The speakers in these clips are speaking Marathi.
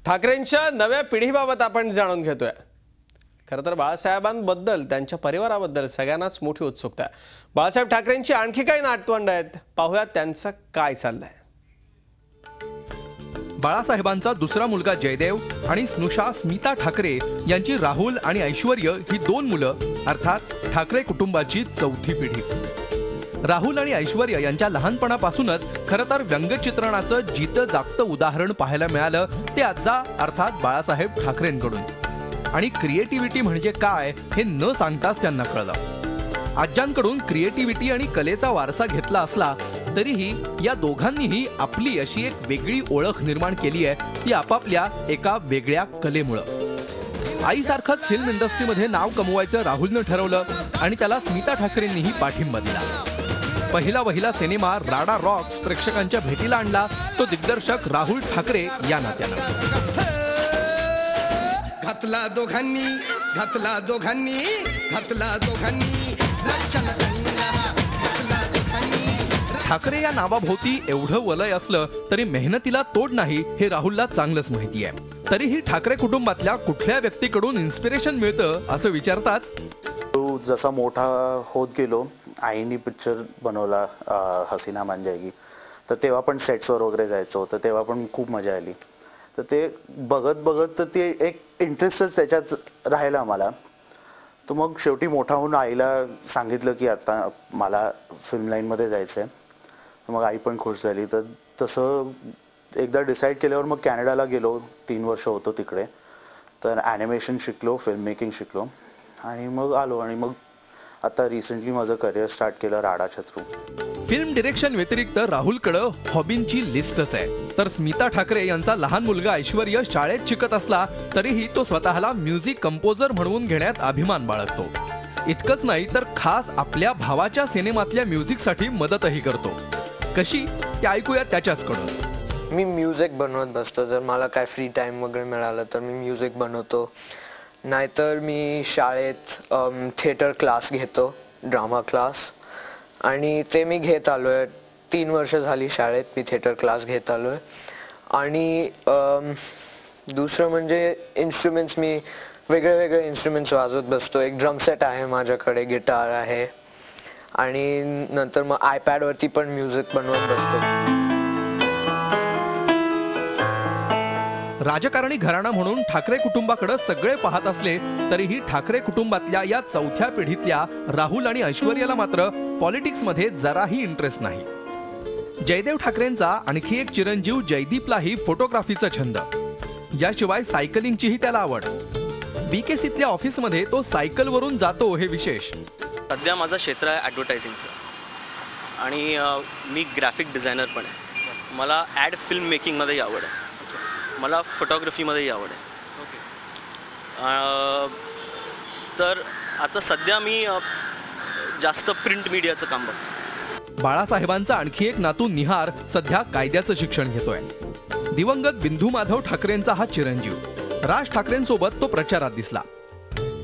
ठाकरेंच्या नव्या पिढीबाबत आपण जाणून घेतोय। खरं तर बाळासाहेबांबद्दल त्यांच्या परिवाराबद्दल सगळ्यांनाच मोठी उत्सुकता आहे। बाळासाहेब ठाकरेंची आणखी काही नातवंड आहेत, पाहूयात त्यांचं काय चाललंय। बाळासाहेबांचा दुसरा मुलगा जयदेव आणि स्नुषा स्मिता ठाकरे यांची राहुल आणि ऐश्वर्य ही दोन मुलं अर्थात ठाकरे कुटुंबाची चौथी पिढी। राहुल आणि ऐश्वर्य यांच्या लहानपणापासूनच खरं तर व्यंगचित्रणाचं जितं जागतं उदाहरण पाहायला मिळालं ते आजा अर्थात बाळासाहेब ठाकरेंकडून। आणि क्रिएटिव्हिटी म्हणजे काय हे न सांगताच त्यांना कळलं। आज्यांकडून क्रिएटिव्हिटी आणि कलेचा वारसा घेतला असला तरीही या दोघांनीही आपली अशी एक वेगळी ओळख निर्माण केली आहे ती आपापल्या एका वेगळ्या कलेमुळे। आईसारखंच फिल्म इंडस्ट्रीमध्ये नाव कमवायचं राहुलनं ठरवलं आणि त्याला स्मिता ठाकरेंनीही पाठिंबा दिला। पहिला सिनेमा राडा रॉक्स प्रेक्षकांच्या भेटीला आणला तो दिग्दर्शक राहुल ठाकरे या नात्यानं। घातला दोघांनी ठाकरे या नावाभोवती एवढं वलय असलं तरी मेहनतीला तोड नाही हे राहुलला चांगलंच माहिती आहे। तरीही ठाकरे कुटुंबातल्या कुठल्या व्यक्तीकडून इन्स्पिरेशन मिळतं असं विचारतात। तो जसा मोठा होत गेलो, आईनी पिक्चर बनवला हसीना मान जाएगी, तर तेव्हा पण सेट्सवर वगैरे जायचो, तर तेव्हा पण खूप मजा आली। तर ते बघत तर ते एक इंटरेस्टच त्याच्यात राहिला मला। तर मग शेवटी मोठा होऊन आईला सांगितलं की आता मला फिल्म लाईनमध्ये जायचं आहे। मग आई पण खुश झाली। तर तसं एकदा डिसाईड केल्यावर मग कॅनडाला गेलो, 3 वर्ष होतो तिकडे। तर ॲनिमेशन शिकलो, फिल्म मेकिंग शिकलो आणि मग आलो आणि मग आता रिसेंटली माझं करिअर स्टार्ट केलं राडा छत्रू। फिल्म डिरेक्शन व्यतिरिक्त राहुलकडे हॉबींची लिस्टच आहे। तर स्मिता ठाकरे यांचा लहान मुलगा ऐश्वर्य शाळेत शिकत असला तरीही तो स्वतःला म्युझिक कंपोजर म्हणवून घेण्यात अभिमान बाळगतो। इतकंच नाही तर खास आपल्या भावाच्या सिनेमातल्या म्युझिकसाठी मदतही करतो। कशी ते ऐकूया त्याच्याचकडून। मी म्युझिक बनवत बसतो, जर मला काय फ्री टाइम वगैरे मिळालं तर मी म्युझिक बनवतो। नाहीतर मी शाळेत थिएटर क्लास घेतो, ड्रामा क्लास, आणि ते मी घेत आलोय। 3 वर्ष झाली शाळेत मी थिएटर क्लास घेत आलोय। आणि दुसरं म्हणजे इन्स्ट्रुमेंट्स, मी वेगळे इन्स्ट्रुमेंट्स वाजवत बसतो। एक ड्रम सेट आहे माझ्याकडे, गिटार आहे, आणि नंतर मग आयपॅडवरती पण म्युझिक बनवत बसतो। राजकारणी घराणा म्हणून ठाकरे कुटुंबाकडे सगळे पाहत असले तरीही ठाकरे कुटुंबातल्या या चौथ्या पिढीतल्या राहुल आणि ऐश्वर्याला मात्र पॉलिटिक्समध्ये जराही इंटरेस्ट नाही। जयदेव ठाकरेंचा आणखी एक चिरंजीव जयदीपलाही फोटोग्राफीचा छंद, याशिवाय सायकलिंगचीही त्याला आवड। बीकेसीतल्या ऑफिसमध्ये तो सायकलवरून जातो हे विशेष। सध्या माझं क्षेत्र आहे ॲडव्हर्टायझिंगचं आणि मी ग्राफिक डिझायनर पण आहे। मला ॲड फिल्म मेकिंगमध्येही आवड आहे, मला फोटोग्राफीमध्येही आवड आहे। तर आता सध्या मी जास्त प्रिंट मीडियाचं काम बघतो। बाळासाहेबांचा आणखी एक नातू निहार सध्या कायद्याचं शिक्षण घेतोय। दिवंगत बिंदू माधव ठाकरेंचा हा चिरंजीव राज ठाकरेंसोबत तो प्रचारात दिसला।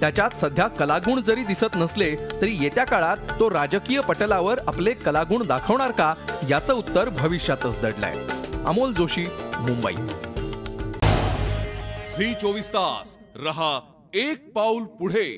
त्याच्यात सध्या कलागुण जरी दिसत नसले तरी येत्या काळात तो राजकीय पटलावर आपले कलागुण दाखवणार का याचं उत्तर भविष्यातच दडलंय। अमोल जोशी, मुंबई। झी 24 तास रहा एक पाऊल पुढे।